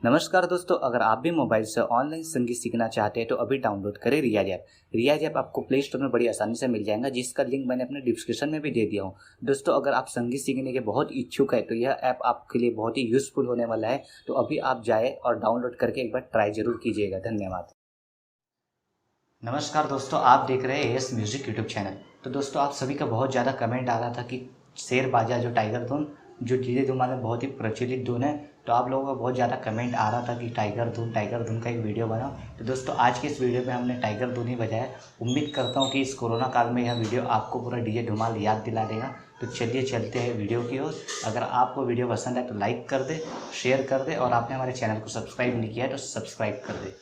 नमस्कार दोस्तों, अगर आप भी मोबाइल से ऑनलाइन संगीत सीखना चाहते हैं तो अभी डाउनलोड करें रियाज ऐप। रियाज ऐप आपको प्ले स्टोर में बड़ी आसानी से मिल जाएगा, जिसका लिंक मैंने अपने डिस्क्रिप्शन में भी दे दिया हूँ। दोस्तों, अगर आप संगीत सीखने के बहुत इच्छुक है तो यह ऐप आपके लिए बहुत ही यूजफुल होने वाला है। तो अभी आप जाए और डाउनलोड करके एक बार ट्राई जरूर कीजिएगा। धन्यवाद। नमस्कार दोस्तों, आप देख रहे हैं एस म्यूजिक यूट्यूब चैनल। तो दोस्तों, आप सभी का बहुत ज़्यादा कमेंट आ रहा था कि शेर बाजा जो टाइगर धुन जो डीजे धुन में बहुत ही प्रचलित धुन है, तो आप लोगों का बहुत ज़्यादा कमेंट आ रहा था कि टाइगर धुन का एक वीडियो बनाओ। तो दोस्तों, आज के इस वीडियो में हमने टाइगर धुन ही बजाया। उम्मीद करता हूँ कि इस कोरोना काल में यह वीडियो आपको पूरा डीजे धमाल याद दिला देगा। तो चलिए चलते हैं वीडियो की ओर। अगर आपको वीडियो पसंद है तो लाइक कर दे, शेयर कर दे, और आपने हमारे चैनल को सब्सक्राइब नहीं किया है तो सब्सक्राइब कर दे।